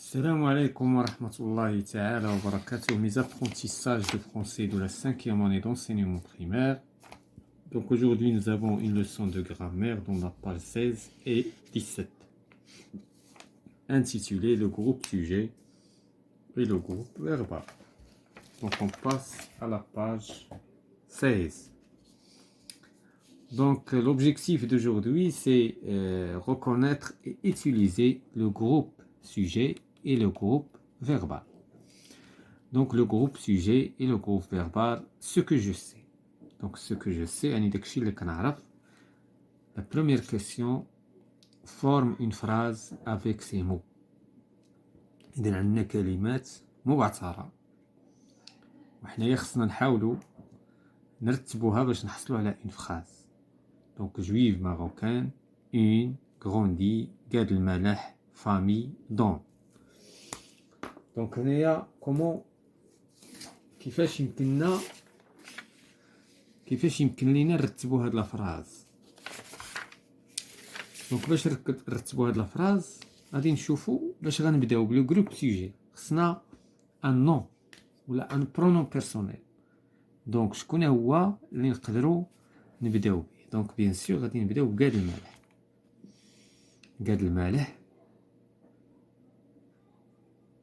Salam alaikum wa rahmatullahi ta'ala wa barakatuh, mes apprentissages de français de la 5e année d'enseignement primaire. Donc aujourd'hui nous avons une leçon de grammaire dans la page 16 et 17, intitulée le groupe sujet et le groupe verbal. Donc on passe à la page 16. Donc l'objectif d'aujourd'hui c'est reconnaître et utiliser le groupe sujet et le groupe verbal. Donc le groupe sujet et le groupe verbal, ce que je sais. Donc ce que je sais, la première question forme une phrase avec ces mots. إذن عندنا كلمات مبعثرة وحنايا خصنا نحاولوا نرتبوها باش نحصلوا على une phrase. Donc juive marocaine, une, grandi, قاد الملح, famille, don. Donc هنايا كيفاش يمكن لينا نرتبوا هاد لافراز. دونك باش نرتبوا هاد لافراز غادي نشوفوا باش غنبداو بلو جروب سوجي. خصنا ان نون ولا ان برونون بيرسونيل. دونك شكون هو اللي نقدروا نبداو به؟ دونك بيان سور غادي نبداو بقاد المالح. قاد المالح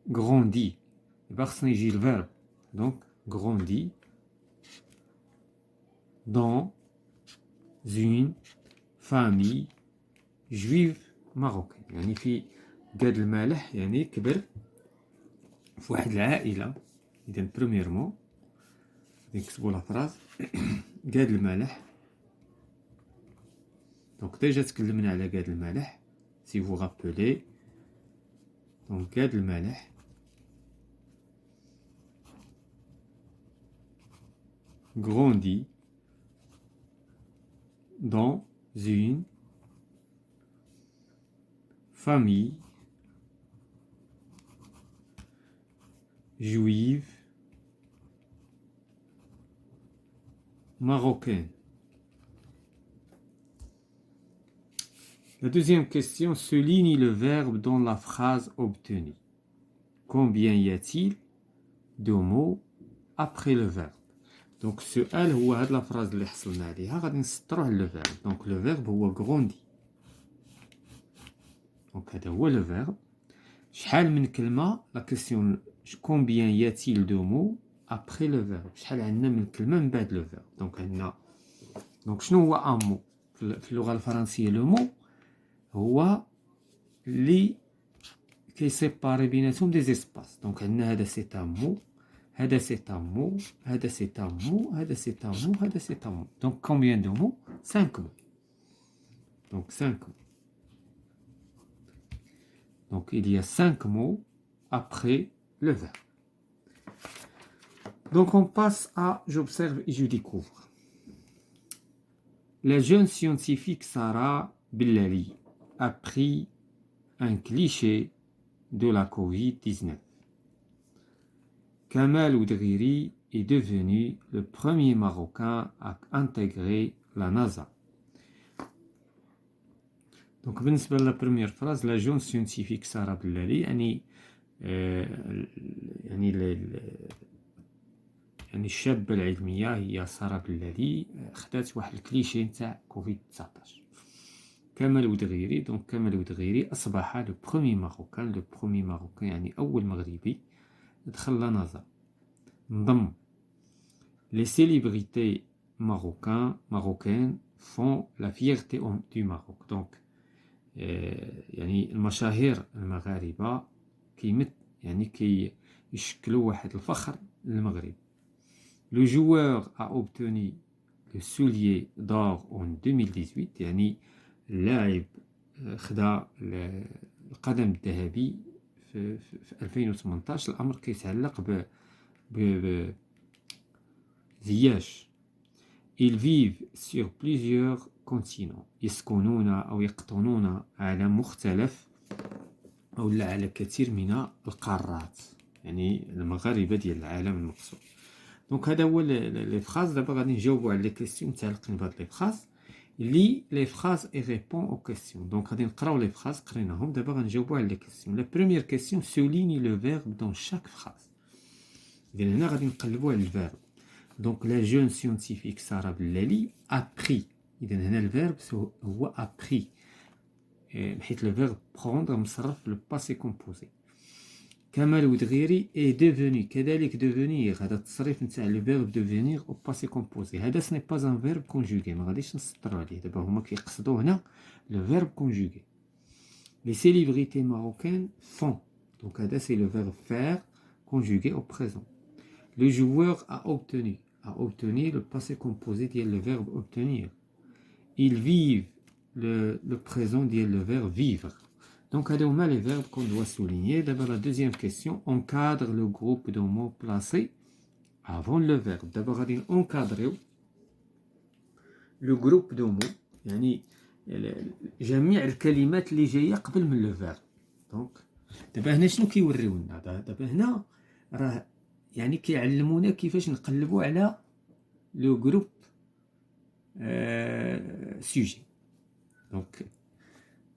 grandi. دابا خصنا يجي الفيرب. دونك grandi dans une famille juive marocaine. يعني في قاد المالح يعني كبر في واحد العائلة. إذن برومييرمون نكتبو لا فراز قاد المالح. دونك ديجا تكلمنا على قاد المالح سي فو رابولي. دونك قاد المالح grandit dans une famille juive marocaine. La deuxième question, souligne le verbe dans la phrase obtenue. Combien y a-t-il de mots après le verbe? Donc السؤال هو هاد لا فراز اللي حصلنا عليها غادي نسطروه لو فيرب. دونك لو فيرب هو غروندي. دونك هذا هو لو فيرب. شحال من كلمه لا كيسيون combien y a-t-il de mots après le verbe؟ شحال عندنا من كلمه من بعد لو فيرب؟ دونك عندنا دونك شنو هو ان مو في اللغه الفرنسيه؟ لو مو هو اللي كيسيباري بيناتهم دي زيسباس. دونك عندنا هذا سي ان مو، هذا سي ان مو، هذا سي ان مو، هذا سي ان مو، هذا سي ان مو. دونك كومبيان دو مو؟ 5 مو. دونك 5 مو. Donc il y a 5 mots après le verbe. Donc on passe à j'observe et je découvre. La jeune scientifique Sarah Bellali a pris un cliché de la Covid-19. Kamal Oudriri est devenu le premier Marocain à intégrer la NASA. Donc بالنسبة لا بروميير فراز لا جون سيونتيفيك سارة بلالي يعني يعني الشابة العلمية هي سارة بلالي خدات واحد الكليشي نتاع كوفيد 19. كمال ودغيري. دونك كمال ودغيري أصبح لو بروميي ماروكان. لو بروميي ماروكان يعني أول مغربي دخل لا نازا. انضم. Les célébrités marocaines font la fierté du Maroc. Donc يعني المشاهير المغاربة يعني يشكلوا واحد الفخر للمغرب. Le joueur a obtenu le soulier d'or en 2018. يعني اللاعب خدا القدم الذهبي في 2018. الأمر كيتعلق بزياش. Ils vivent sur plusieurs continents. يسكنون أو يقطنون على مختلف أو على كثير من القارات. يعني المغاربة ديال العالم المقصود. دونك هذا هو لي فراز. دابا غادي نجاوبوا على لي كيسيون متعلقين بهاد لي فراز. lit les phrases et répond aux questions. Donc, on va les phrases, d'abord on va les questions. La première question souligne le verbe dans chaque phrase. On va le verbe. Donc, la jeune scientifique Sarah Blali a pris. Le verbe a pris. Le verbe prendre, le passé composé. Kamal Oudghiri est devenu. كذلك devenir. هذا التصريف نتاع le verbe devenir au passé composé. هذا ce n'est pas un verbe conjugué. ما غاديش نسطروا عليه. دابا هما كيقصدوا هنا le verbe conjugué. Les célébrités marocaines font. Donc هذا c'est le verbe faire conjugué au présent. Le joueur a obtenu. A obtenu le passé composé dit le verbe obtenir. Ils vivent. Le présent dit le verbe vivre. Donc, on a les verbes qu'on doit souligner. D'abord, la deuxième question, encadre le groupe de mots placés avant le verbe. D'abord, on encadre le groupe de mots. يعني جميع الكلمات اللي جايه قبل من لو فيرب. دونك دابا هنا شنو كيوريونا؟ دابا هنا راه يعني كيعلمونا كيفاش نقلبوا على لو جروب سوجي. دونك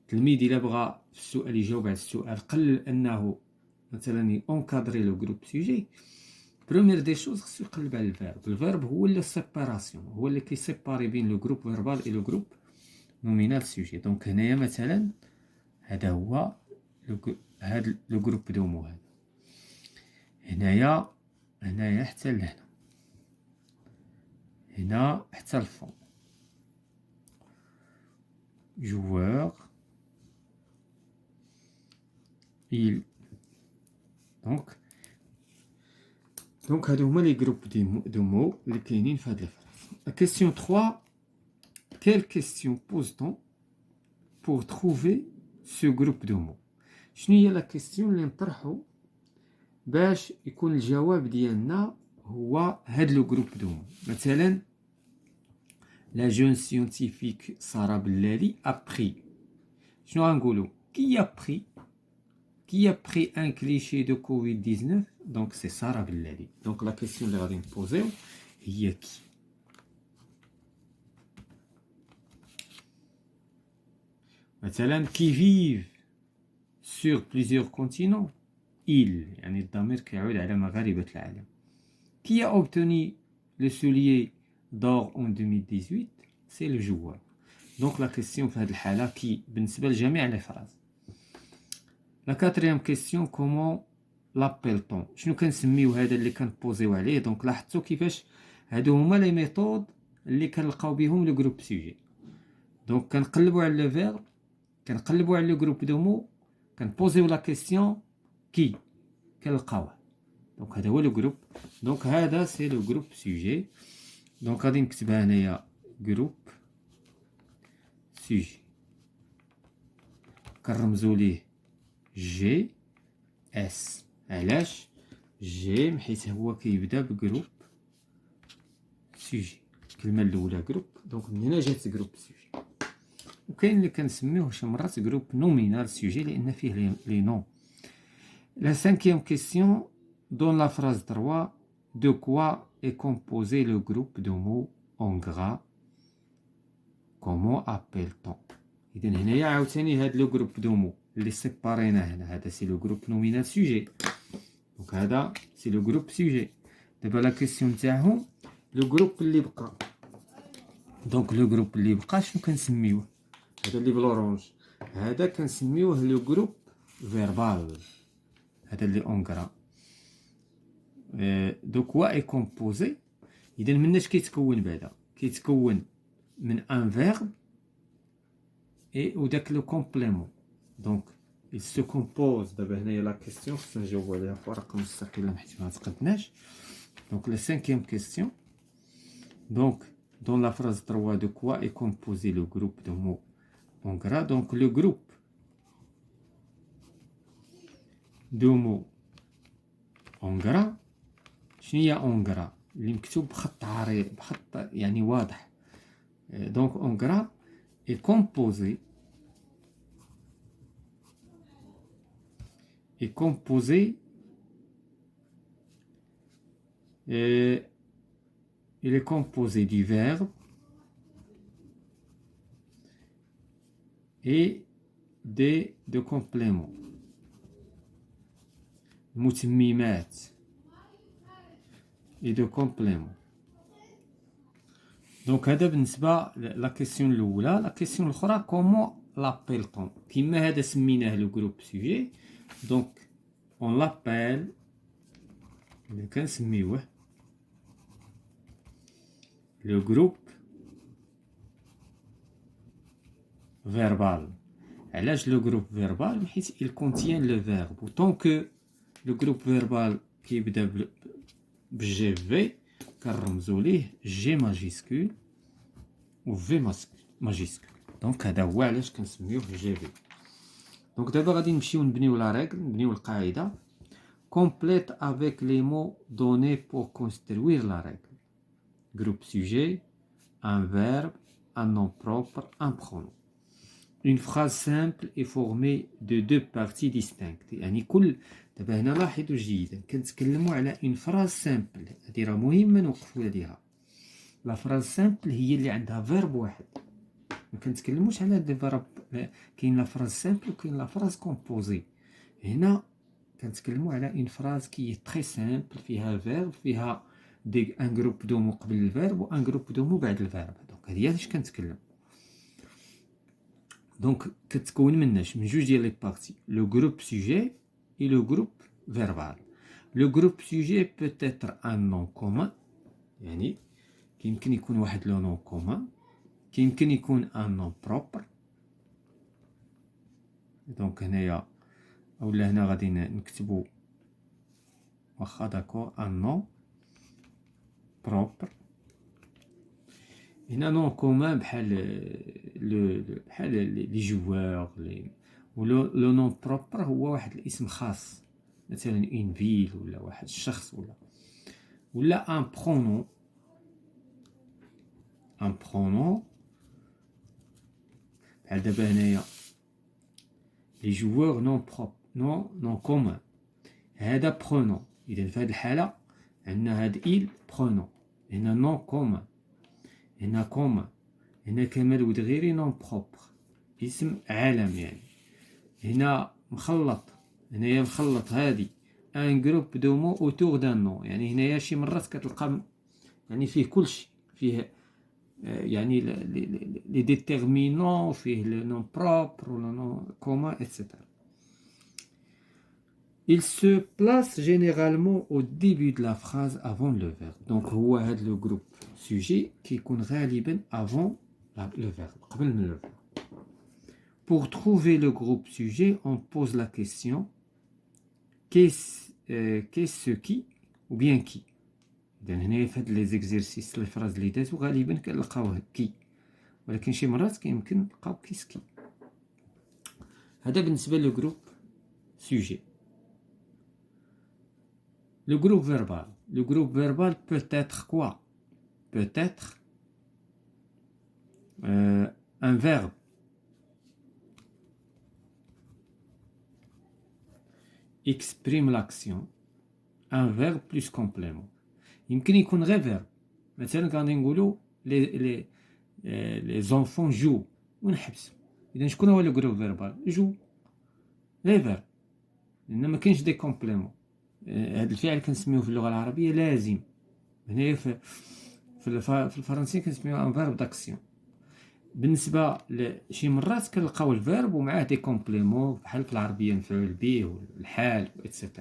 التلميذ إلا بغى في السؤال يجاوب على السؤال قلل أنه مثلا يونكادري لو جروب سوجي، بروميير دي شوز خصو يقلب على الفيرب. الفيرب هو اللي سيباراسيون، هو اللي كيسيباري بين لو جروب فيربال اي لو جروب نومينال سوجي. دونك هنايا مثلا هذا هو هاد لو جروب دو مو، هذا هنايا حتى لهنا، هنا حتى الفون. joueur il. Donc هادو هما لي جروب دو مو اللي كاينين في هاد الفراس. La question 3, quelle question pose-t-on pour trouver ce groupe de mots؟ شنو هي لا كيسيون اللي نطرحو باش يكون الجواب ديالنا هو هاد لو جروب دو مو؟ مثلا لا جون سيونتيفيك سارة بلالي ابري، شنو غنقولو؟ كي ابري Qui a pris un cliché de Covid-19? Donc, c'est Sarah Bellali. Donc, la question que je vais poser, c'est qui? Maintenant, qui vivent sur plusieurs continents? Ils. يعني الضمير كيعود على مغاربة العالم. Qui a obtenu le soulier d'or en 2018? C'est le joueur. Donc, la question في هذه الحالة qui بالنسبة لجميع les phrases. La quatrième question, comment l'appelle-t-on؟ شنو كنسميو هذا اللي كنبوزيو عليه؟ دونك لاحظتوا كيفاش هادو هما لي ميثود اللي كنلقاو بهم لو جروب سوجي. دونك كنقلبوا على لو فيرب، كنقلبوا على لو جروب دو مو، كنبوزيو لا كيسيون كي كنلقاوه. دونك هذا هو لو جروب. دونك هذا سي لو جروب سوجي. دونك غادي نكتبها هنايا جروب سوجي، كنرمزو ليه جي اس. علاش جي؟ حيت هو كيبدا بجروب سوجي، الكلمه الاولى جروب، دونك من هنا جات جروب سوجي. وكاين اللي كنسميوه شي مرات جروب نومينال سوجي لان فيه لي نون. لا cinquième question, dans la phrase 3, de quoi est composé le groupe de mots en gras? Comment appelle-t-on؟ اذا هنايا عاوتاني هاد لو جروب دو مو اللي سيبارينا هنا، هذا سي لو جروب نومينال سوجي. دونك هذا سي لو جروب سوجي. دابا لا كيسيون تاعهم لو جروب اللي بقى. دونك لو جروب اللي بقى شنو كنسميوه؟ هذا اللي بلورونج، هذا كنسميوه لو جروب فيربال، هذا اللي اونغرا. دو كوا اي كومبوزي. اذا مناش كيتكون بعدا؟ كيتكون من ان فيرب et ou داك لو كومبليمون. دونك il se compose. دابا هنايا لا كيسيون خصنا نجاوبو عليها في ورقه مستقله حيت ما تقدناش. دونك لا cinquième question, donc dans la phrase 3, de quoi est composé le groupe de mots en gras? Donc le groupe de mots en gras، شنو هي en gras؟ اللي مكتوب بخط عريض، بخط يعني واضح. donc en gras est composé il est composé du verbe et de compléments. متممات et de compléments. Donc هذا بالنسبة لا كيسيون الأولى. لا كيسيون الأخرى كومون لابيلطون. كيما هذا سميناه لو جروب سوجي، دونك اون لابيل إلا كنسميوه لو جروب فيربال. علاش لو جروب فيربال؟ حيت il contient le verbe. Autant que le groupe verbal كيبدا بجي في كنرمزو ليه جي ماجيسكول و في ماجيسكول. دونك هذا هو علاش كنسميوه جي في. دونك دابا غادي نمشيو نبنيو لا ريغل، نبنيو القاعده. complète avec les mots donnés pour construire la règle. Groupe sujet, un verbe, un nom propre, un pronom. Une phrase simple est formée de deux parties distinctes. يعني كل دابا هنا لاحظوا جيدا كنتكلموا على une phrase simple. هذه راه مهمه نوقفوا عليها. لا phrase simple هي اللي عندها verbe واحد. ما كنتكلموش على دي فيرب. كاين لا phrase simple وكاين لا phrase composée. هنا كنتكلموا على une phrase qui est très simple فيها verbe، فيها ان جروب دو مو قبل الفيرب وان جروب دو مو بعد الفيرب. دونك هذه اش كنتكلم. دونك كتكون من جوج ديال لي بارتي، لو جروب سوجي et le groupe verbal. Le groupe sujet peut être un nom commun، يعني كيمكن يكون واحد لو نون كومان، كيمكن يكون ان نون بروبر. دونك هنايا اولا هنا غادي نكتبو واخا داكور ان نون بروبر. هنا نون كومان بحال لي جوار لو نون بروبر هو واحد الاسم خاص، مثلا اون فيل ولا واحد الشخص ولا ان برونون. ان برونون بحال دابا هنايا لي جوار نون بروب نون كومان، هذا برونون. اذا في هذه الحاله عندنا هاد il برونون، هنا نون كومان، هنا كومان، هنا كمال ودغيري نون بروبر اسم عالم. يعني هنا مخلط، هنايا مخلط هادي ان جروب دو مو اوتور دان نون. يعني هنايا شي مرات كتلقى يعني فيه كلشي، فيه يعني لي ديتيرمينون، فيه لو نون بروبر ولا نون كومان etc. Il se place généralement au début de la phrase avant le verbe. Donc هو هاد لو جروب سوجي كيكون غالبا avant le verbe، قبل من le verbe. Pour trouver le groupe sujet, on pose la question qu'est-ce qui ou bien qui. إذا هنا في هاد لي زيكزيرسيس لي فراز اللي دازو غالبا كنلقاوه كي، ولكن شي مرات كيمكن نلقاو كيسكي. هذا بالنسبة لو جروب sujet. Le groupe verbal. Le groupe verbal peut être quoi? Peut être un verbe. Exprime l'action. Un verbe plus complément. يمكن يكون غير verbe. مثلا غادي نقولوا les enfants jouent ونحبس. إذا شكون هو le groupe verbal؟ جو غير verbe. لأن ما كاينش دي كومبليمون. هذا الفعل كنسميوه في اللغة العربية لازم. هنايا في الفرنسية كنسميوه ان فيرب داكسيون. بالنسبة لشي مرات كنلقاو الفيرب ومعاه دي كومبليمون بحال في العربية مفعول به والحال etc.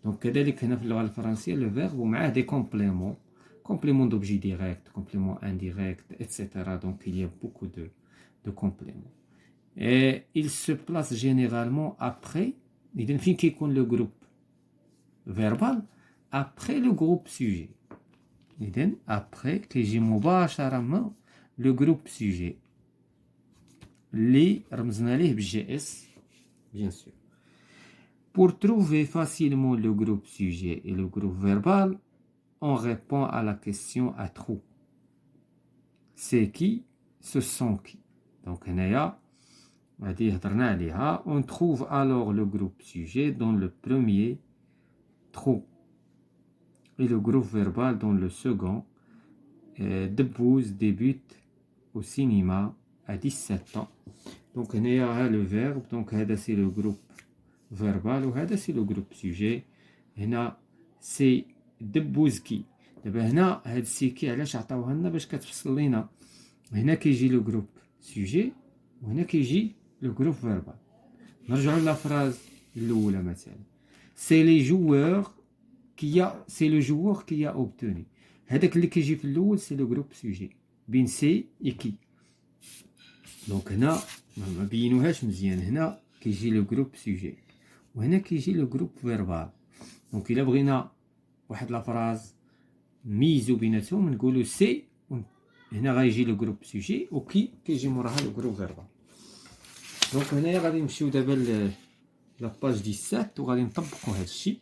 دونك كذلك هنا في اللغة الفرنسية لو فيرب ومعاه دي كومبليمون، complément d'objet direct, complément indirect, etc. Donc il y a beaucoup de compléments. Et il se place généralement après. إذن فين كيكون le groupe verbal? Après le groupe sujet. إذن après كيجي مباشرة le groupe sujet اللي رمزنا ليه بالجي اس bien sûr. Pour trouver facilement le groupe sujet et le groupe verbal, on répond à la question à trous. C'est qui? Ce sont qui? Donc هنايا هذه هضرنا عليها. On trouve alors le groupe sujet dans le premier trou et le groupe verbal dans le second. Debbouze débute au cinéma à 17 ans. دونك هنايا ها لو فيرب، دونك هذا سي لو جروب فيربال وهذا سي لو جروب سوجي. هنا سي دبوزكي. دابا هنا هاد سي كي علاش عطاوها لنا؟ باش كتفصل لينا. هنا كيجي لو جروب سوجي وهنا كيجي لو جروب فيربال. نرجعو لافراز الاولى مثلا، سي لي جوور سي لو جوور كي اوبتوني. هذاك اللي كيجي في الاول سي لو جروب سوجي بين سي اي كي. دونك هنا ما بينوهاش مزيان، هنا كيجي لو جروب سوجي وهنا كيجي لو جروب فيربال. دونك الا بغينا واحد لافراز نميزو بيناتهم نقولو سي، هنا غيجي لو جروب سوجي وكي كيجي موراها لو جروب فيربال. دونك هنايا غادي نمشيو دابا لاباج 17 وغادي نطبقو هادشي.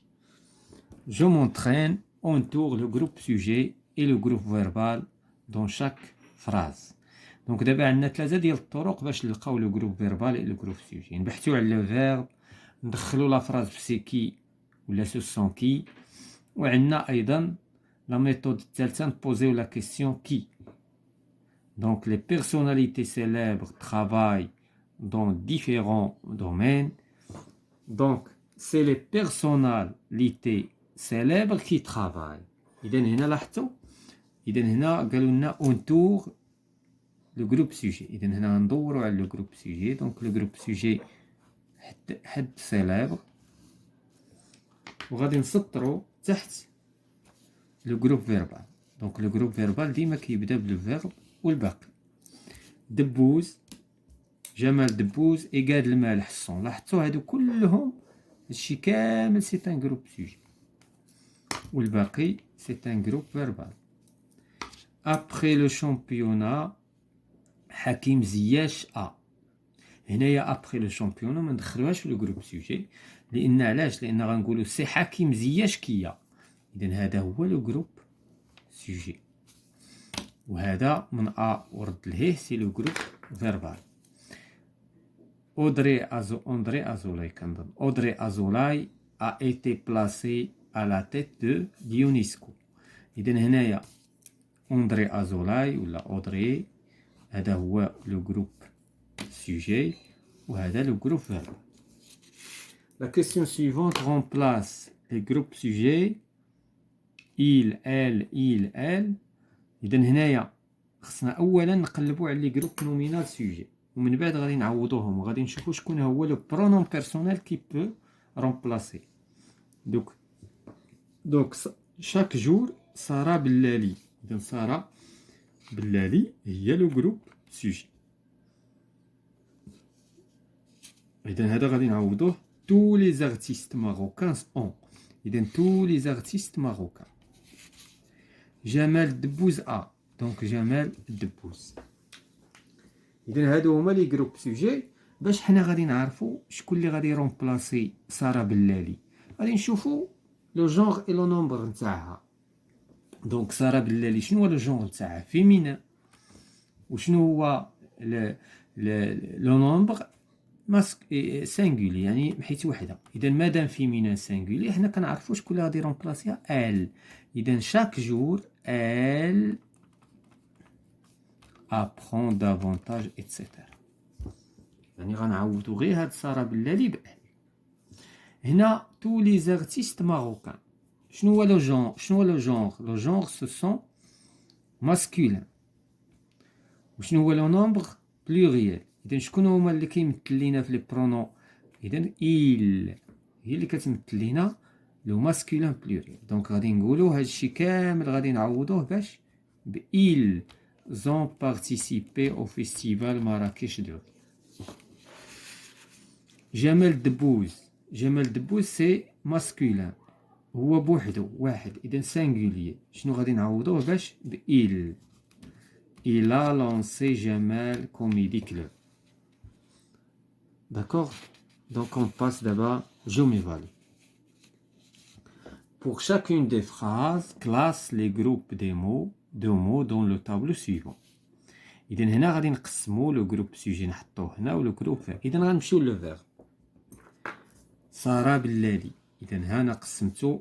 Je m'entraîne entoure le groupe sujet et le groupe verbal dans chaque phrase. دونك دابا عندنا 3 ديال الطرق باش نلقاو لو جروب فيربال اي لو جروب سوجي. نبحثو على لو فيرب، ندخلو لا فراز بسي كي ولا سو سون كي، وعندنا ايضا لا ميثود الثالثه نبوزيو لا كيسيون كي. دونك لي بيرسوناليتي سيليبر travaillent dans différents domaines. Donc c'est les personnalités célèbres qui travaillent. إذا هنا لاحظتوا، إذا هنا قالوا لنا entoure لو جروب سوجي. إذا هنا ندورو على لو جروب سوجي. دونك لو جروب سوجي حد سيليبر، وغادي نسطرو تحت لو جروب فيربال. دونك لو جروب فيربال ديما كيبدا بلو فيرب والباقي. دبوز، جمال دبوز إيكاد المال حصون. لاحظتوا هادو كلهم هادشي كامل سي ان جروب سوجي والباقي سي ان جروب فيربال. ابخي لو شامبيونا حكيم زياش هنايا ابخي لو شامبيونا ما ندخلوهاش في لو جروب سوجي، لان علاش؟ لان غنقولوا سي حكيم زياش كيا. اذا هذا هو لو جروب سوجي، وهذا من ورد لهيه سي لو جروب فيربال. Audrey Azoulay كنظن Audrey Azoulay a été placé à la tête de l'UNESCO. إذا هنايا أندري أزولاي ولا أودري هذا هو لو جروب سوجي وهذا لو جروب فيرب. La question suivante remplace les groupes sujets il, elle. إذا هنايا خصنا أولا نقلبو على لي جروب نومينال سوجي، ومن بعد غادي نعوضوهم وغادي نشوفو شكون هو لو برونوم بيرسونيل كي بو رومبلاسي. دوك شاك جور سارة بلالي. إذا سارة بلالي هي لو جروب سوجي. إذا هذا غادي نعوضوه tous les artistes marocains ont. إذا tous les artistes marocains. جمال دبوز دونك جمال دبوز. إذا هادو هما لي جروب سوجي. باش حنا غادي نعرفو شكون اللي غادي رومبلاسي سارة بلالي، غادي نشوفو لو جونغ اي لو نومبر نتاعها. دونك سارة بلالي شنو هو لو جونغ نتاعها؟ فيمينا. وشنو هو لو نومبر؟ ماسك سانغولي، يعني حيت وحده. اذا مادام فيمينا سانغولي حنا كنعرفوا شكون اللي غادي رومبلاسيها ال. اذا شاك جور ال apprend davantage etc. يعني غنعوضو غير هاد سارة بلالي بال. هنا tous les artistes marocains. شنو هو لو جونغ؟ شنو هو لو جونغ؟ لو جونغ سو سون ماسكولين. وشنو هو لو نومبر؟ بلوريال. إذا شكون هما اللي كيمثل لينا في لي برونون؟ إذا إيل هي اللي كتمثل لينا لو ماسكولين بلوريال. دونك غادي نقولو هادشي كامل غادي نعوضوه باش بإيل زون بارتيسيبي أو فيستيفال مراكش دو. جمال دبوز سي ماسكولين، هو بوحدو واحد، إذا سانغوليي. شنو غادي نعوضوه باش بإيل il a lancé Jamal Comedy Club. D'accord? Donc on passe d'abord je m'évalue. Pour chacune des phrases, classe les groupes de mots dans le tableau suivant. إذا هنا غادي نقسمو لو جروب سوجي نحطوه هنا ولو جروب فيرب. إذا غنمشيو لو فيرب. سارة بلالي. إذا هنا قسمتو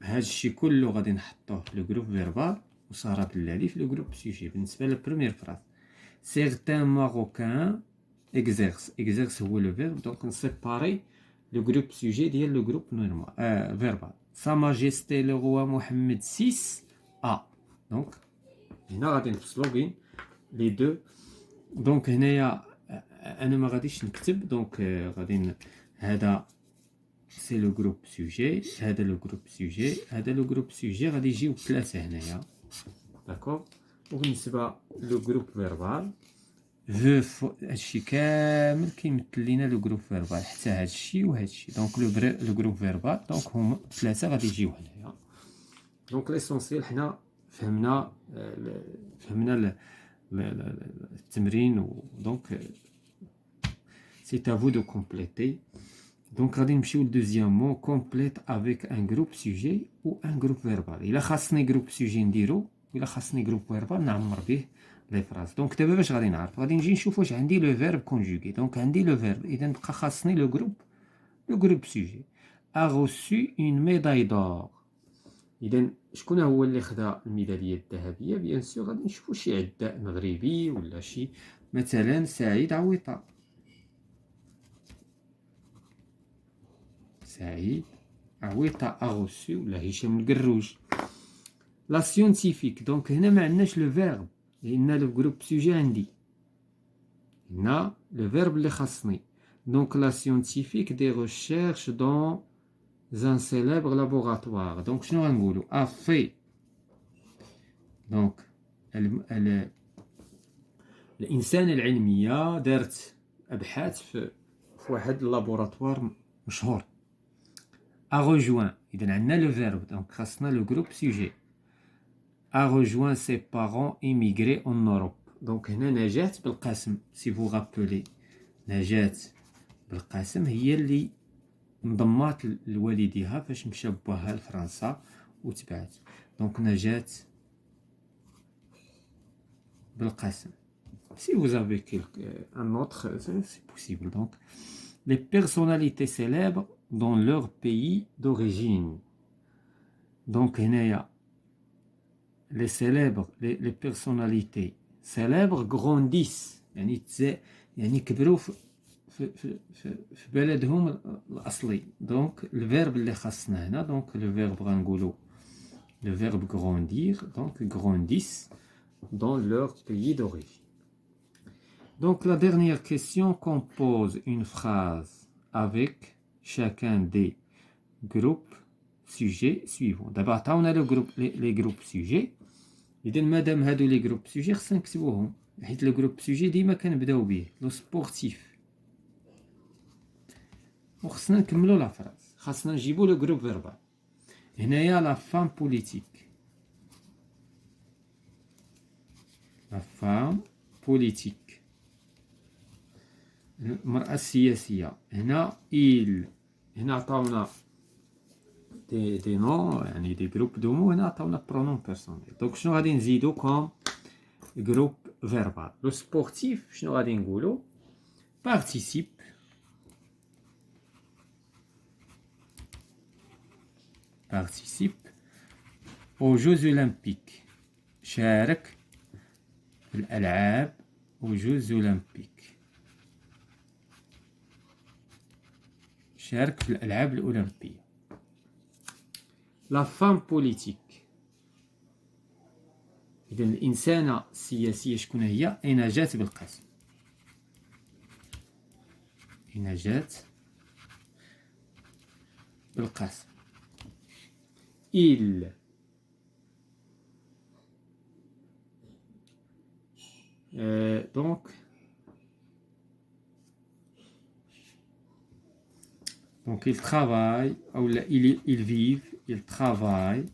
هادشي كله غادي نحطوه في لو جروب فيربال وسارة بلالي في لو جروب سوجي. بالنسبة للبروميير فراز، certains Marocains exerce. Exerce هو le verbe. Donc, on sépare le groupe sujet de le groupe normal, verbal. Sa Majesté le roi Mohammed VI a. Donc, هنا غادي نفصلوا بين les deux. Donc, هنايا أنا ما غاديش نكتب. Donc, غادي هذا c'est le groupe sujet. هذا le groupe sujet. هذا le groupe sujet غادي يجيو ثلاثة هنايا. D'accord. وبالنسبة لو جروب فيربال هادشي كامل كيمثل لينا لو جروب فيربال حتى هادشي وهادشي. دونك لو جروب فيربال دونك هما ثلاثة غادي يجيو هنايا. دونك ليسونسيال حنا فهمنا التمرين دونك سي à vous de compléter. دونك غادي نمشيو لدوزيام مو كومبليت افيك ان جروب سوجي و ان جروب فيربال. الا خاصني جروب سوجي نديرو ولا خاصني جروب فيربال نعمر به لي فراز. دونك دابا باش غادي نعرف غادي نجي نشوف واش عندي لو فيرب كونجوغي. دونك عندي لو فيرب اذا بقى خاصني لو جروب سوجي ا reçu une médaille d'or. اذا شكون هو اللي خدا الميداليه الذهبيه؟ بيان سور غادي نشوفوا شي عداء مغربي ولا شي مثلا سعيد عويطه. سعيد عويطه ا reçu ولا هشام القروج. لا سيونتيفيك دونك هنا ما عندناش لو فيرب لان لو جروب سوجي عندي هنا لو فيرب اللي خاصني. دونك لا سيونتيفيك دي ريشيرش دون زان سيليبر لابوغاتوار. دونك شنو غنقولو افي. دونك الانسانه العلميه دارت ابحاث في واحد اللابوراتوار مشهور. ا rejoint اذا عندنا لو فيرب دونك خاصنا لو جروب سوجي. a rejoint ses parents immigrés en Europe. Donc هنا نجاة بالقاسم si vous rappelez نجاة بالقاسم هي اللي انضمات لوالديها فاش مشى باها لفرنسا وتبعت. دونك نجاة بالقاسم. Si vous avez un autre, c'est possible. Donc les personnalités célèbres dans leur pays d'origine. Donc هنايا les célèbres, les personnalités célèbres grandissent. يعني كبروا في بلدهم الأصلي. دونك الفيرب اللي خاصنا هنا دونك لو فيرب غنقولو le verbe grandir. Donc grandissent dans leur pays d'origine. Donc la dernière question compose une phrase avec chacun des groupes sujets suivants. دابا عطاونا لو جروب لي جروب سوجي. اذا مادام هادو لي جروب سوجي خصنا نكتبوهم حيت لو جروب سوجي ديما كنبداو به لو سبورتيف وخصنا نكملو لا فراز. خاصنا نجيبو لو جروب فيربال. هنايا لا فام بوليتيك. لا فام بوليتيك المرأة السياسية. هنا هنا عطاونا دي نون يعني دي جروب دو مو. هنا عطاونا برونون بيرسونيل. دونك شنو غادي نزيدو كوم جروب فيربال؟ لو سبورتيف شنو غادي نقولو؟ بارتيسيب. بارتيسيب aux Jeux Olympiques. شارك في الألعاب aux Jeux Olympiques. شارك في الألعاب الأولمبية. لا فام بوليتيك إذا الإنسانة السياسية شكون هي؟ نجاة بالقاسم. نجاة بالقاسم. il donc il travaille ou il vit, il travaille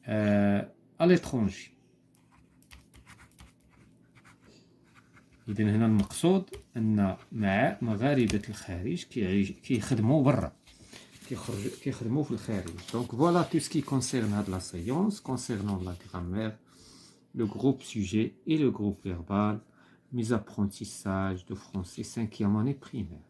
à l'étranger. إذا هنا المقصود أن مع مغاربة الخارج كيخدموا برا كيخدموا في الخارج. Donc voilà tout ce qui concerne la séance concernant la grammaire, le groupe sujet et le groupe verbal, mes apprentissages de français 5e année primaire.